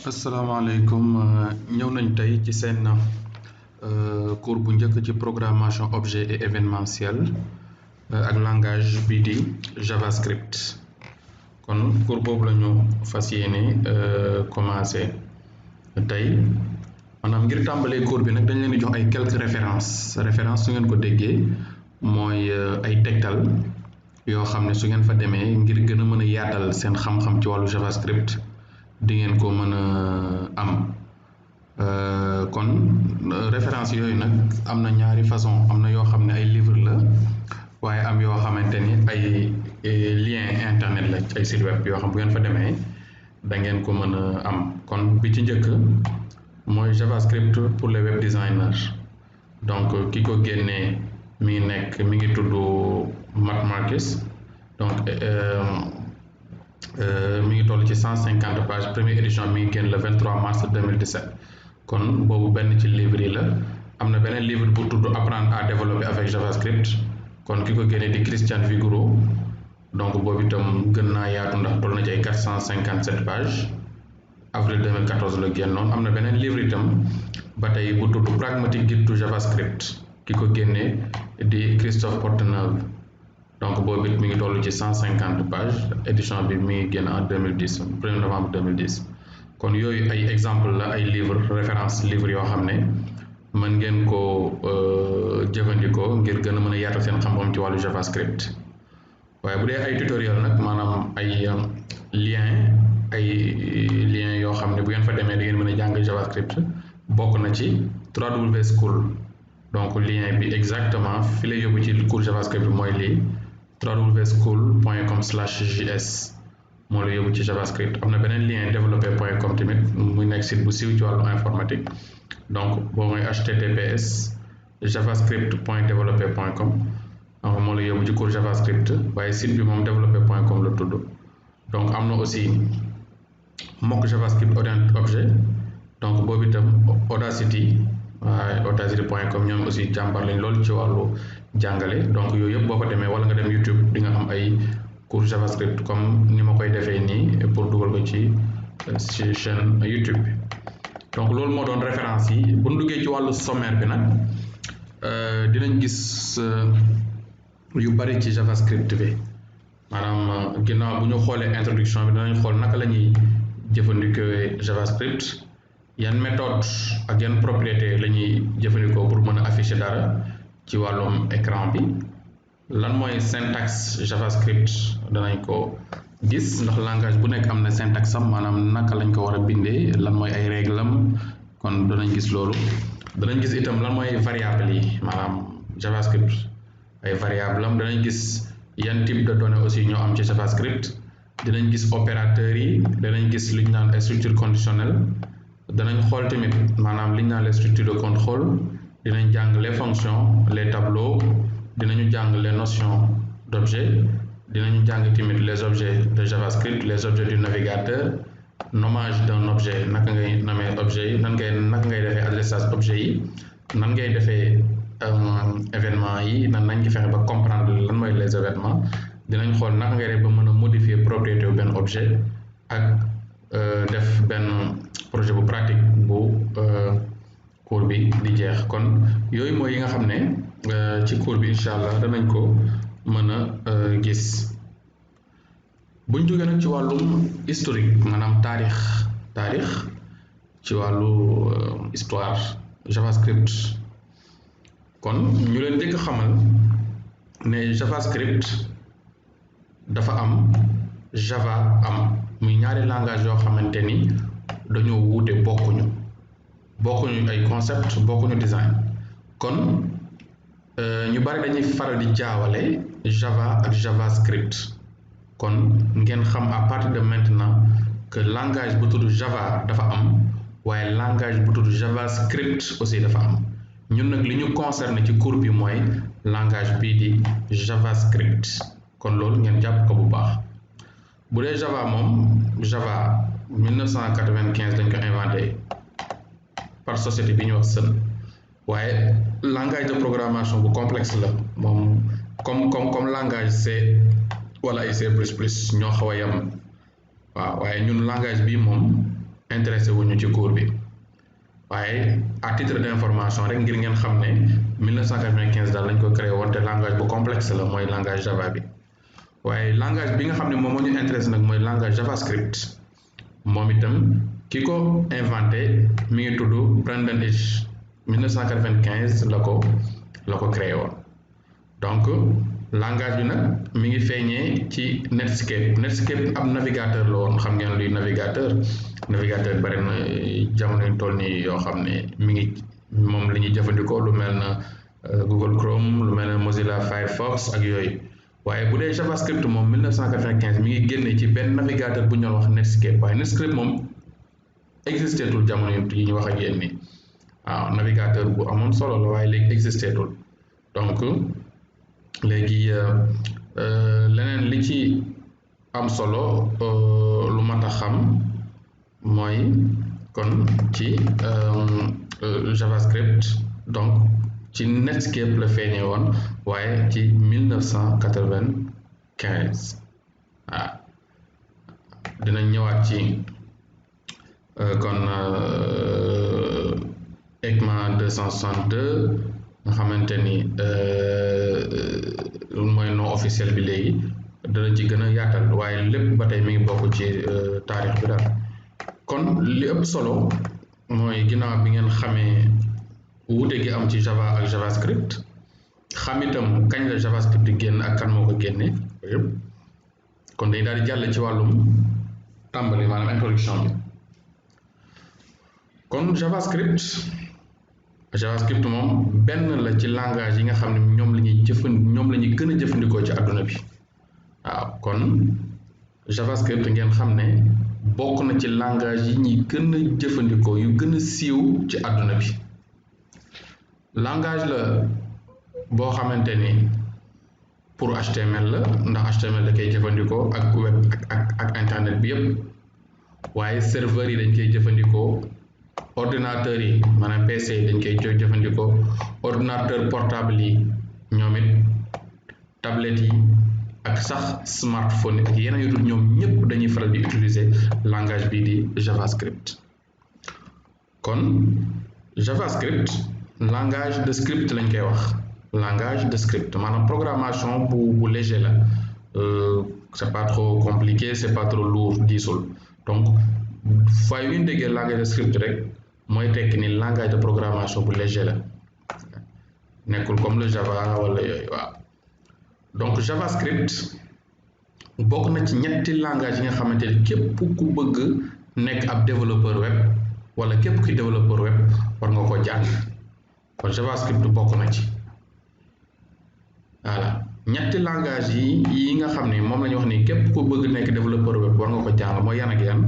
asalaamaaleykum ñëw nañ tey ci seen cours bu njëkk ci programmation objet et événementiel ak langage bii di JavaScript kon cours boobu la ñu fas yéene commencé tey maanaam ngir tàmbalee cours bi nag dañ leen di jox ay quelques références su ngeen ko déggee mooy ay tegtal yoo xam ne su ngeen fa demee ngir gën a mën a yaatal seen xam-xam ci wàllu JavaScript di ngeen ko mën a am kon référence yooyu nag am na ñaari façon am na yoo xam ne ay livre la waaye am yoo xamante ni ay lien internet la ay site web yoo xam bu ngeen fa demee da ngeen ko mën a am kon bi ci njëkk mooy JavaScript pour les web designers donc ki ko génnee mi ngi tudd Matt Marcus donc mi ngi toll ci 150 pages première édition mi ngi génn le 23 mars 2017 kon boobu benn ci livre yi la am na beneen livre bu tudd apprendre à développer avec JavaScript kon ki ko génnee di Christian Vigouroux donc boobu itam gën naa yaatu ndax toll na ci ay 457 pages avril 2014 la génnoon am na beneen livre itam ba tey bu tudd Pragmatic Guide to JavaScript ki ko génnee di Christophe Porteneuve donc boobu it mi ngi toll ci 150 pages édition bi mi ngi génn en 2010 1er novembre 2010 kon yooyu ay exemple la ay référence livre yoo xam ne mën ngeen ko jëfandikoo ngir gën a mën a yaatal seen xam-xam ci wàllu JavaScript waaye bu dee ay tutoriel nag maanaam ay lien yoo xam ne bu ngeen fa demee da ngeen mën a jàng JavaScript bokk na ci www school donc lien bi exactement fi lay yóbbu ci cours JavaScript bi mooy lii www.school.com/js moo la yóbbu ci JavaScript am na beneen lien développeur.com tamit muy nekk site bu siiw ci wàllu informatique donc boo mooy https javascript.developpeur.com donc moo la yóbbu ci cours JavaScript waaye site bi moom développeur.com la tudd donc am na aussi mock JavaScript oriented objet donc boobu itam Audacity.com ñoom aussi jàmbar lañ lool ci wàllu jàngale donc yooyu yëpp boo ko demee wala nga dem YouTube di nga am ay cours JavaScript comme ni ma koy defee nii pour dugal ko ci chaîne YouTube bi donc loolu moo doon référence yi bu ñu duggee ci wàllu sommaire bi nag dinañ gis yu bari ci JavaScript bi maanaam ginnaaw bu ñu xoolee introduction bi dinañ xool naka la ñuy jëfandikoo JavaScript yan méthode ak yan propriété la ñuy jëfandikoo pour mën a afficher dara ci wàllum écran bi lan mooy syntaxe JavaScript danañ ko gis ndax langage bu nekk am na syntaxe am maanaam naka lañ ko war a bindee lan mooy ay règle am kon danañ gis loolu danañ gis itam lan mooy variable yi maanaam JavaScript ay variable am danañ gis yan type de données aussi ñoo am ci JavaScript dinañ gis opérateurs yi danañ gis lu ñu naan ay structure conditionnelle danañ xool tamit maanaam li ñu naan les structures de contrôle dinañ jàng les fonctions les tableaux dinañu jàng les notions d'objet dinañu jàng tamit les objets de JavaScript les objets du navigateur nommage d'un objet naka ngay nommer objet yi naka ngay defee adressage objet yi nan ngay defee événement yi nañ ngi fexe ba comprendre lan mooy les événements dinañ xool naka ngay def ba mën a modifier propriété bu benn objet ak def benn projet bu pratique bu cours bi di jeex kon yooyu mooy yi nga xam ne ci cours bi incha allah danañ ko mën a gis buñ jógee nag ci wàllum historique maanaam taarix ci wàllu histoire JavaScript kon ñu leen njëkk xamal ne JavaScript dafa am Java am muy ñaari langage yoo xamante ni dañoo wuute bokkuñu ay concept bokkuñu design kon ñu bari dañuy faral di jaawale Java ak JavaScript kon ngeen xam à partir de maintenant que langage bu tudd Java dafa am waaye langage bu tudd JavaScript aussi dafa am ñun nag li ñu concerné ci cours bi mooy langage bii di JavaScript kon loolu ngeen jàpp ko bu baax bu dee Java moom Java 1995 dañ ko inventé par société bi ñuy wax Sun waaye langage de programmation bu complexe la moom comme langage C wala ay C++ ñoo xaw a yem waaw waaye ñun langage bi moom intéressé wuñu ci cours bi waaye à titre d'information rek ngir ngeen xam ne 1995 daal lañ ko créé woon te langage bu complexe la mooy langage Java bi waaye langage bi nga xam ne moom moo ñu intéressé nag mooy langage JavaScript moom itam ki ko inventé mi ngi tudd Brendan Eich 1995 la ko créé woon donc langage bi nag mi ngi feeñee ci Netscape ab navigateur la woon xam ngeen luy navigateur bari na jamono yu toll nii yoo xam ne mi ngi moom la ñuy jëfandikoo lu mel na Google Chrome lu mel na Mozilla Firefox ak yooyu waaye bu dee JavaScript moom 1995 mi ngi génne ci benn navigateur bu ñu wax Netscape waaye Netscape moom existé tul jamono yi ñu wax ak yéen nii waaw navigateur bu amoon solo la waaye léegi existé tul donc léegi leneen li ci am solo lu mat a xam mooy kon ci JavaScript donc ci Netscape la feeñee woon waaye ci 1995 waaw dinañ ñëwaat ci kon ECMA 262 nga xamante ni mooy nom officiel bi léegi dana ci gën a yaatal waaye lépp ba tey mi ngi bokk ci taarix bi daal kon li ëpp solo mooy ginnaaw bi ngeen xamee wuute gi am ci Java ak JavaScript xam itam kañ la JavaScript di génn ak kan moo ko génne yëpp kon dañu daal di jàll ci wàllum tàmbali maanaam introduction bi kon JavaScript moom benn la ci langage yi nga xam ne ñoom la ñuy gën a jëfandikoo ci àdduna bi waaw kon JavaScript ngeen xam ne bokk na ci langage yi ñuy gën a jëfandikoo yu gën a siiw ci àdduna bi langage la boo xamante ni pour HTML la ndax HTML da koy jëfandikoo ak web ak internet bi yépp waaye serveur yi dañ koy jëfandikoo ordinateur yi maanaam PC yi dañ koy jëfandikoo ordinateur portable yi ñoom it tablette yi ak sax smartphone ak yeneen yu dul ñoom ñëpp dañuy faral di utiliser langage bii di JavaScript kon JavaScript langage de script lañ koy wax langage de script maanaam programmation bu léger la c'est pas trop compliqué c'est pas trop lourd diisul donc fois yu ñu déggee langage de script rek mooy tekki ni langage de programmation bu léger la nekkul comme le Java wala yooyu waaw donc JavaScript bokk na ci ñetti langage yi nga xamante ni képp ku bëgg nekk ab développeur web wala képp ki développeur web war nga ko jàng kon JavaScript bokk na ci voilà ñetti langage yi nga xam ne moom la ñu wax ni képp ku bëgg nekk développeur web war nga ko jàng mooy yan ak yan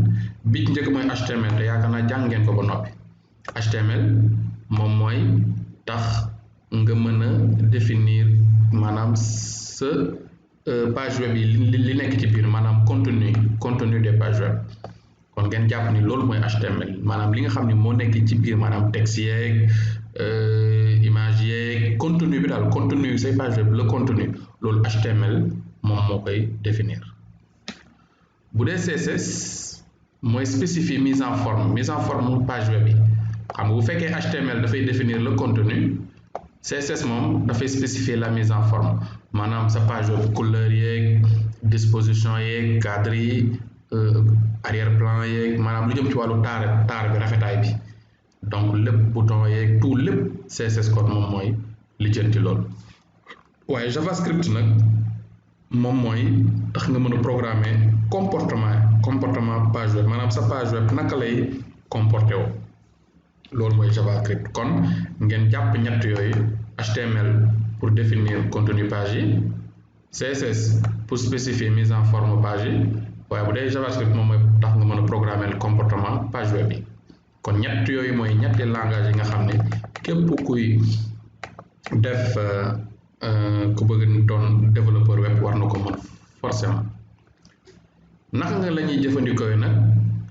bi ci njëkk mooy HTML te yaakaar naa jàng ngeen ko ba noppi HTML moom mooy tax nga mën a définir maanaam sa page web yi li nekk ci biir maanaam contenu des pages web kon ngeen jàpp ni loolu mooy HTML maanaam li nga xam ne moo nekk ci biir maanaam texte yeeg image yeeg contenu bi daal contenu say page web le contenu loolu HTML moom moo koy définir bu dee CSS mooy spécifier mise en forme page web yi xam nga bu fekkee HTML dafay définir le contenu CSS moom dafay spécifier la mise en forme maanaam sa page web couleur yeeg disposition yeeg cadre yi arrière plan yeeg maanaam lu jëm ci wàllu taar bi rafetaay bi donc lépp bouton yeeg tout lépp CSS code moom mooy lijjanti loolu waaye JavaScript nag moom mooy tax nga mën a programmer comportement page web maanaam sa page web naka lay comporté woo loolu mooy JavaScript kon ngeen jàpp ñett yooyu HTML pour définir contenu page yi CSS pour spécifier mise en forme page yi waaye bu dee JavaScript moom mooy tax nga mën a programmer comportement page web yi kon ñett yooyu mooy ñetti langage yi nga xam ne képp kuy def ku bëgg doon développeur web war na ko mën forcément naka nga la ñuy jëfandikoo nag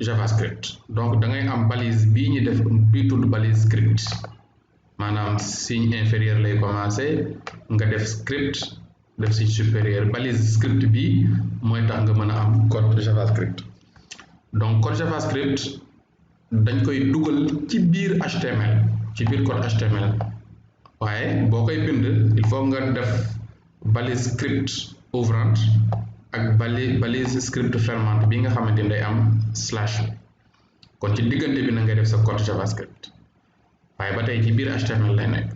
JavaScript donc da ngay am balise bii ñu def bii tudd balise script maanaam signe inférieur lay commencer nga def script def signe supérieur balise script bii mooy tax nga mën a am code JavaScript donc code JavaScript dañ koy dugal ci biir HTML ci biir code HTML waaye boo koy bind il faut nga def balise script ouvrante ak balise script fermante bi nga xamante ni day am slash kon ci diggante bi na ngay def sa code JavaScript waaye ba tey ci biir HTML lay nekk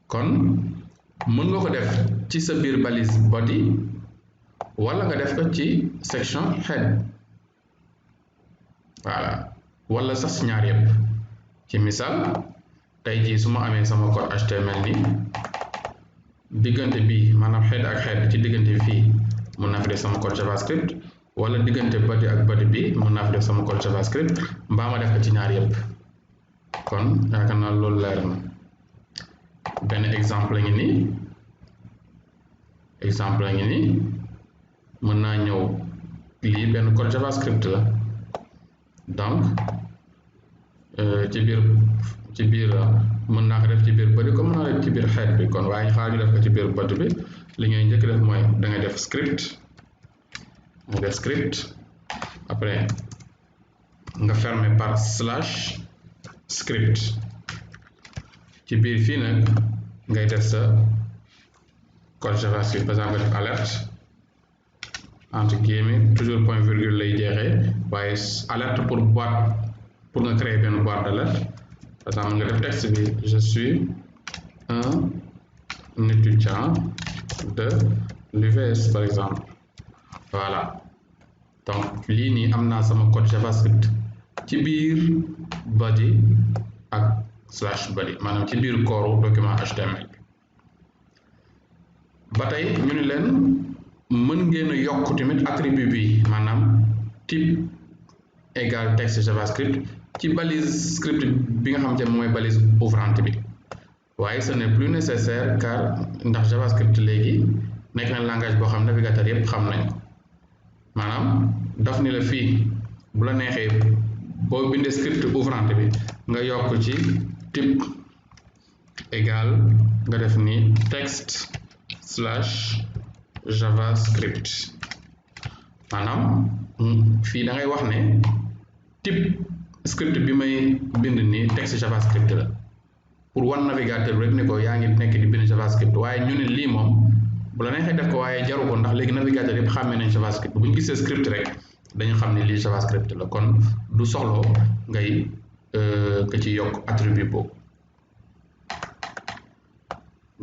kon mën nga ko def ci sa biir balise body wala nga def ko ci section head voilà wala sax ñaar yëpp ci misaal tey jii su ma amee sama code HTML ni diggante bi maanaam head ak head ci diggante bi fii mën naa fi def sama code JavaScript wala diggante body ak body bi mën naa fi def sama code JavaScript mbaa ma def ko ci ñaar yëpp kon yaakaar naa loolu leer na benn exemple ngi nii mën naa ñëw lii benn code JavaScript la donc ci biir mën naa ko def ci biir body comme mën naa def ci biir head bi kon waaye xaar ñu def ko ci biir body bi li ngay njëkk def mooy da ngay def script après nga fermer par slash script ci biir fii nag ngay def sa code JavaScript par exemple nga def alerte entre guillemets toujours point virgule lay jeexee waaye alerte pour nga créer benn boîte d'alerte par exemple nga def texte bi je suis un étudiant de l'UVS par exemple voilà donc lii nii am naa sama code JavaScript ci biir body ak slash body maanaam ci biir corps document HTML ba tey ñu ni leen mën ngeen a yokk tamit attribut bi maanaam type égal texte JavaScript ci balise script bi nga xamante ne mooy balise ouvrante bi waaye ce n'est plus nécessaire car ndax JavaScript léegi nekk na langage boo xam navigateur yépp xam nañ ko maanaam daf ni la fii bu la neexee boo bindee script ouvrante bi nga yokk ci type égal nga def ni texte slash JavaScript maanaam fii da ngay wax ne type script bi may bind nii texte JavaScript la pour wan navigateur rek ne ko yaa ngi nekk di bind JavaScript waaye ñu ne lii moom bu la neexee def ko waaye jaru ko ndax léegi navigateur yëpp xàmmee nañ JavaScript bu ñu gisee script rek dañu xam ne lii JavaScript la kon du soxloo ngay ka ci yokk attribut boobu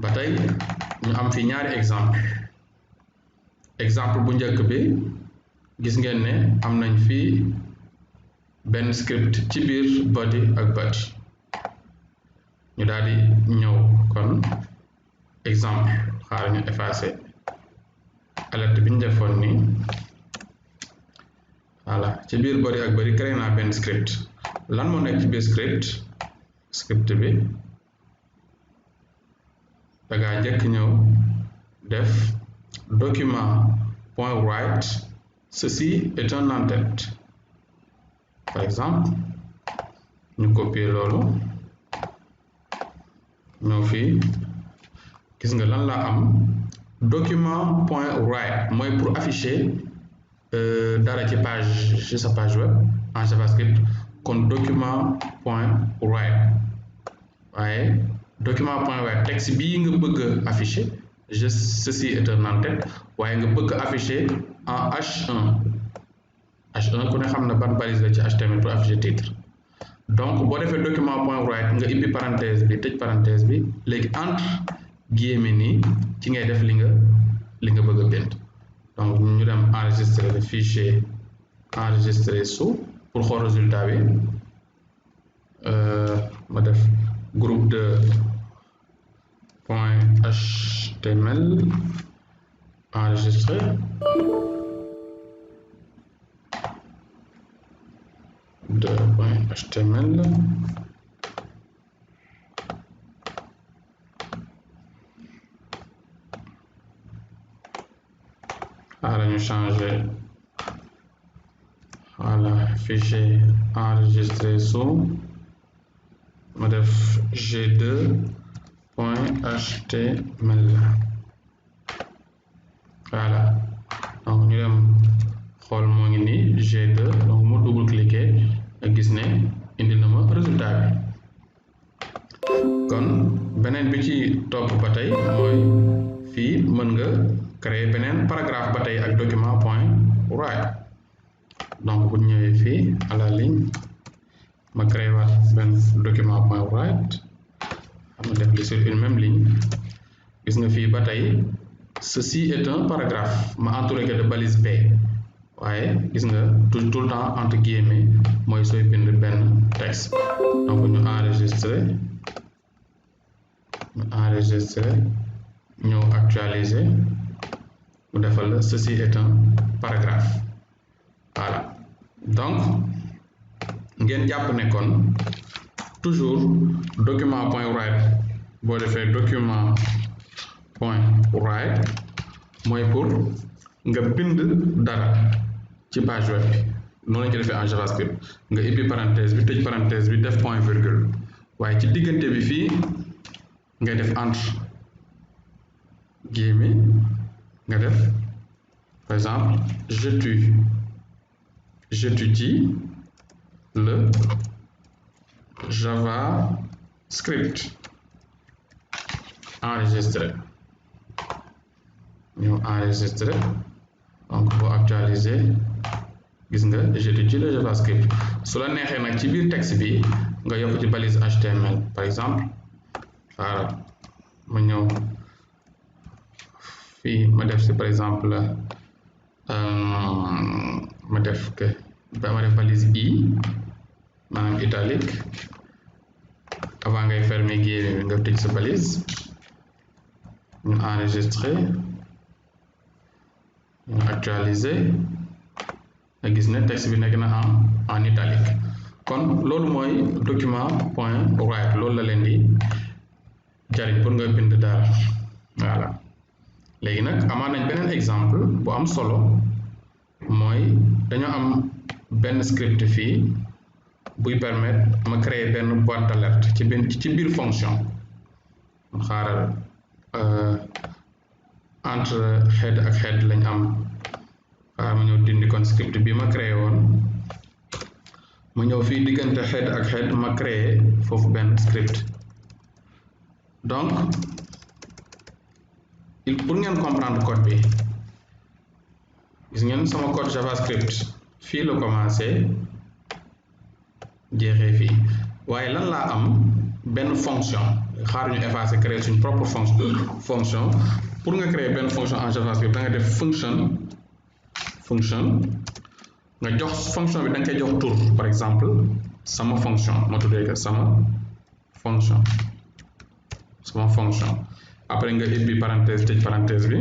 ba tey ñu am fi ñaari exemple bu njëkk bi gis ngeen ne am nañ fii benn script ci biir body ak body ñu daal di ñëw kon exemple xaaral ñu effacer alerte bi ñu defoon nii voilà ci biir body ak body créé naa benn script lan moo nekk ci biir script bi da ngaa njëkk ñëw def document point write ceci est un en-tête par exemple ñu copier loolu ñëw fii gis nga lan laa am document point write mooy pour afficher dara ci page ci sa page web en JavaScript kon document point write waaye document point write texte bii nga bëgg a afficher ceci est un en-tête waaye nga bëgg a afficher en H1 ku ne xam na ban balise la ci HTML pour afficher titre donc boo defee document point write nga ibbi parenthèse bi tëj parenthèse bi léegi entre guillemets nii ci ngay def li nga bëgg a bind donc ñu dem enregistrer le fichier enregistrer sous pour xool résultat bi ma def groupe de point html enregistré de point html alors ñu changer voilà fichier enregistré sous ma def g2 point html voilà donc ñu dem xool moo ngi nii g2 donc mu double cliquer nga gis ne beneen bi ci topp ba tey mooy fii mën nga créer beneen paragraphe ba tey ak document point write. Donc bu ñëwee fii à la ligne ma créer waat benn document point write xam nga def li sur une même ligne. Gis nga fii ba tey ceci est un paragraphe ma entouré que de balise P waaye gis nga tout le temps entre guillemets mooy sooy bind benn texte. Donc ñu enregistrer ñëw actualiser mu defal la ceci est un paragraphe. Voilà, donc ngeen jàpp ne kon toujours document point write boo defee document point write mooy pour nga bind dara ci page web bi noonu lañ ko defee en JavaScript nga ubbi parenthèse bi tëj parenthèse bi def point virgule waaye ci diggante bi fii ngay def entre guillemets nga def par exemple j'étudie le JavaScript. Enregistrer ñu enregistrer donc boo actualiser gis nga j'étudie le JavaScript. su la neexee nag ci biir texte bi nga yokk ci balise HTML par exemple. Voilà ma ñëw fii ma def si par exemple ma def balise I maanaam italique avant ngay fermer guillemets nga tëj sa balise ñu enregistrer ñu actualiser nga gis ne texte bi nekk na en italique. Kon loolu mooy document point write loolu la leen di jariñ pour nga bind dara. Voilà léegi nag amaan nañ beneen exemple bu am solo mooy dañoo am benn script fii buy permettre ma créer benn boîte d'alerte ci biir fonction. Xaaral entre head ak head lañ am xaaral ma ñëw dindi kon script bi ma créé woon ma ñëw fii diggante head ak head ma créé foofu benn script. Donc pour ngeen comprendre code bi gis ngeen sama code JavaScript fii la commencé jeexee fii waaye lan laa am benn fonction xaar ñu effacer créer suñ propre fonction. Pour nga créer benn fonction en JavaScript da nga def function nga jox fonction bi da nga koy jox tour par exemple sama fonction ma tuddee ko sama fonction après nga ibbi parenthèse tëj parenthèse bi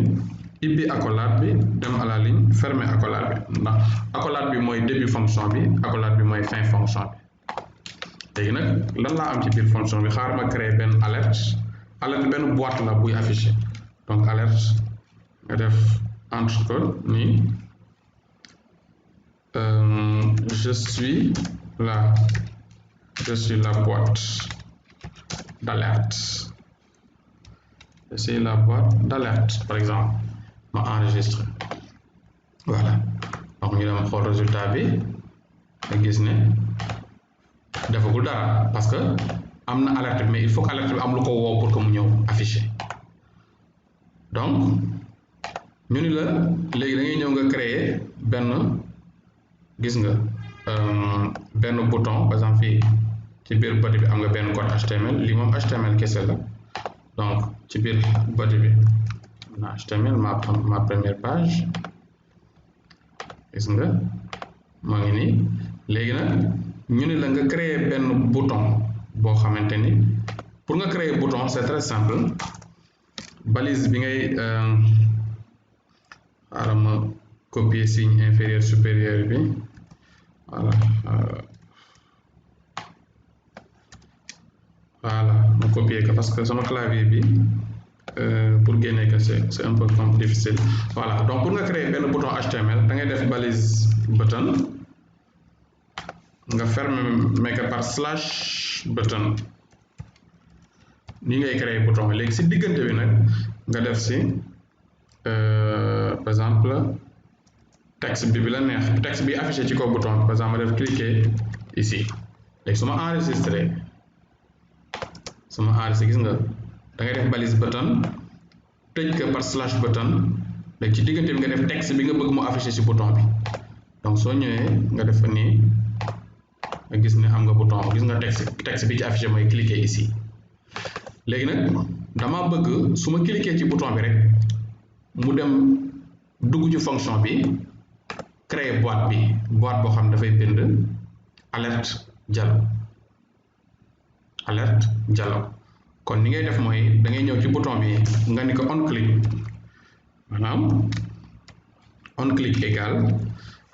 ibbi accolade bi dem à la ligne fermer accolade bi ndax accolade bi mooy début fonction bi accolade bi mooy fin fonction bi. Léegi nag lan laa am ci biir fonction bi xaar ma créer benn alerte benn boîte la buy affiché. Donc alerte nga def entre code nii je suis la boîte d'alerte. C'est la boîte d'alerte par exemple ma enregistré. Voilà donc ñu dem xool résultat bi nga gis ne defagul dara parce que am na alerte bi mais il faut que alerte bi am lu ko woo pour que mu ñëw affiché. Donc ñu ni la léegi da ngay ñëw nga créer benn gis nga benn bouton par exemple fii ci biir body bi am nga benn code HTML lii moom HTML kese la. Donc ci biir body bi am na HTML ma première page gis nga moo ngi nii. Léegi nag ñu ni la nga créer benn bouton boo xamante ni pour nga créer bouton c'est très simple. Balise bi ngay xaaral ma copier signe inférieur supérieur bi voilà ma copier ko parce que sama clavier bi pour génne que c'est un peu difficile. Voilà donc pour nga créer benn bouton HTML da ngay def balise button nga fermer ko par slash button. Nii ngay créer bouton léegi si diggante bi nag nga def si par exemple texte bi la neex texte bi affiché ci kaw bouton par exemple ma def cliquer ici léegi su ma enregistré gis nga da ngay def balise button tëj ko par slash button léegi ci diggante bi nga def texte bi nga bëgg mu affiché ci bouton bi donc soo ñëwee nga def nii nga gis ne am nga bouton gis nga texte bi ci affiché mooy cliquer ici léegi nag dama bëgg su ma cliquer ci bouton bi rek mu dem dugg ci fonction bi créer boîte boo xam dafay bind alerte dialog kon ni ngay def mooy da ngay ñëw ci bouton bi nga ni ko on click maanaam on click égal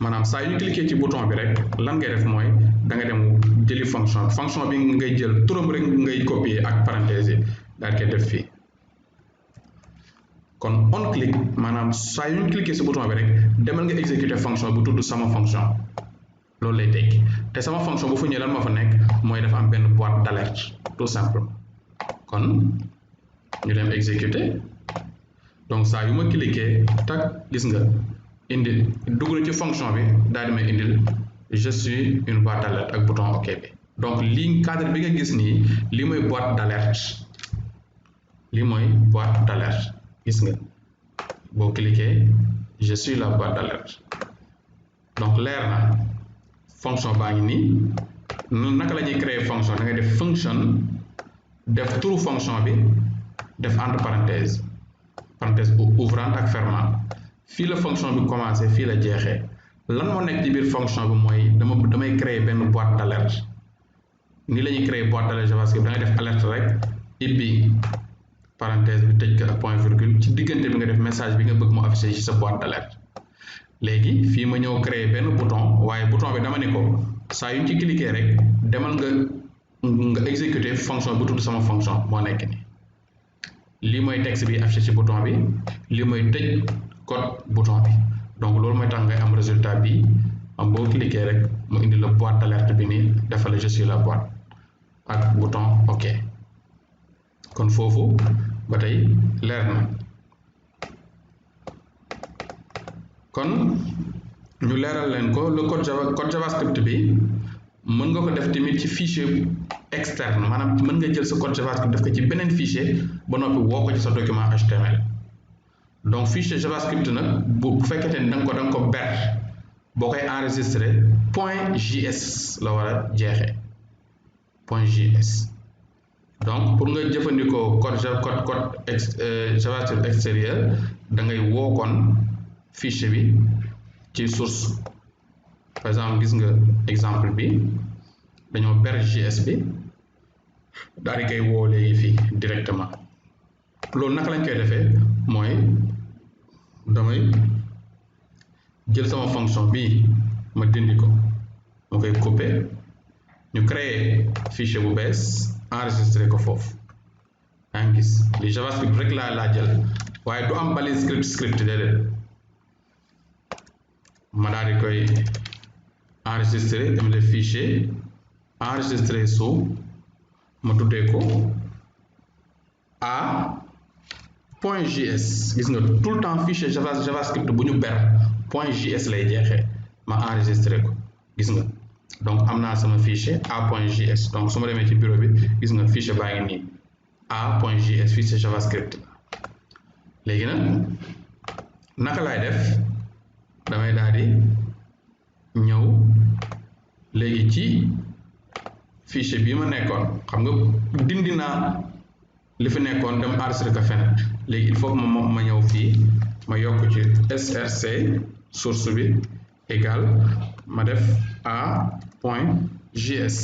maanaam saa yu ñu cliquer ci bouton bi rek lan ngay def mooy da nga dem jëli fonction bi ngay jël turam rek ngay copier ak parenthèse daal koy def fii kon on click maanaam saa yu ñu cliquer ci bouton bi rek demal nga exécuter fonction bu tudd sama fonction loolu lay tekki te sama fonction bu fu ñëwee lan moo fa nekk mooy dafa am benn boîte d'alerte tout simplement kon ñu dem exécuter donc saa yu ma cliquer tak gis nga indi dugg na ci fonction bi daal di may indil je suis une boîte d'alerte ak bouton OK bi donc lii cadre bi nga gis nii lii mooy boîte d'alerte gis nga boo cliquer je suis la boîte d'alerte donc leer na fonction baa ngi nii naka la ñuy créer fonction da ngay def function def turu fonction bi def entre parenthèse ouvrante ak fermante fii la fonction bi commencé fii la jeexee lan moo nekk ci biir fonction bi mooy damay créer benn boîte d'alerte ni la ñuy créer boîte d'alerte JavaScript da ngay def alerte rek ibbi parenthèse bi tëj ko ak point virgule ci diggante bi nga def message bi nga bëgg mu affiché ci sa boîte d'alerte léegi fii ma ñëw créer benn bouton waaye bouton bi dama ne ko saa yu ci cliquer rek demal nga exécuter fonction bu tudd sama fonction moo nekk ni lii mooy texte bi affiché ci bouton bi lii mooy tëj code bouton bi donc loolu mooy tax ngay am résultat bi am boo cliquer rek mu indi la boîte d'alerte bi nii defal je suis la boîte ak bouton OK kon foofu ba tey leer na kon ñu leeral leen ko le code JavaScript bi mën nga ko def tamit ci fichier externe maanaam mën nga jël sa code JavaScript def ko ci beneen fichier ba noppi woo ko ci sa document HTML donc fichier JavaScript nag bu fekkete ni da nga ko ber boo koy enregistrer .js la war a jeexee .js donc pour nga jëfandikoo code JavaScript extérieur da ngay woo kon fichier bi ci source par exemple gis nga exemple bi dañoo ber JS bi daal di koy woo léegi fii directement loolu naka lañ koy defee mooy damay jël sama fonction bii ma dindi ko ma koy copier ñu créer fichier bu bees enregistrer ko foofu yaa ngi gis li JavaScript rek laa jël waaye du am balise script déedéet ma daal di koy enregistrer dem le fichier enregistrer sous ma tuddee ko .js gis nga tout le temps fichier JavaScript bu ñu ber .js lay jeexee ma enregistré ko gis nga donc am naa sama fichier a.js donc su ma demee ci bureau bi gis nga fichier baa ngi nii a.js fichier JavaScript léegi nag naka laay def damay daal di ñëw léegi ci fichier bii ma nekkoon xam nga dindi naa li fi nekkoon dem enregistré ko feneen léegi il faut que ma ñëw fii ma yokk ci src source bi égal ma def a.js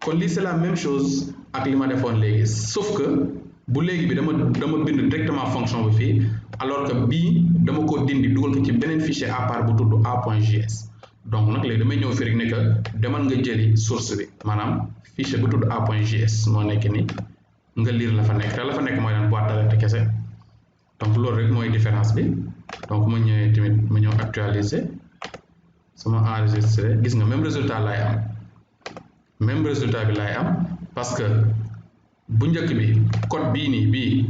kon lii c'est la même chose ak li ma defoon léegi sauf que bu léegi bi dama bind directement fonction bi fii alors que bii dama ko dindi dugal ko ci beneen fichier à part bu tudd a.js donc nag léegi damay ñëw fii rek ne que demal nga jëli source bi maanaam fichier bu tudd a.js moo nekk ni nga lire la fa nekk te la fa nekk mooy leen boîte d'alerte kese donc loolu rek mooy différence bi donc ma ñëwee tamit ma ñëw actualiser sama enregistré gis nga même résultat laay am même résultat bi laay am parce que bu njëkk bi code bii nii bii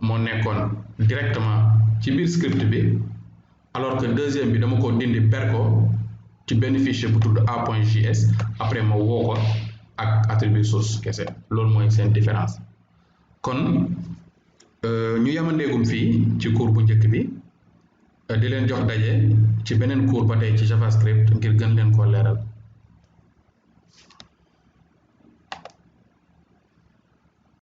moo nekkoon directement ci biir script bi alors que deuxième bi dama ko dindi ber ko ci benn fichier bu tudd a.js après ma woo ko ak attribut source kese loolu mooy seen différence kon ñu yamandeegum fii ci cours bu njëkk bi di leen jox daje ci beneen cours ba tey ci JavaScript ngir gën leen koo leeral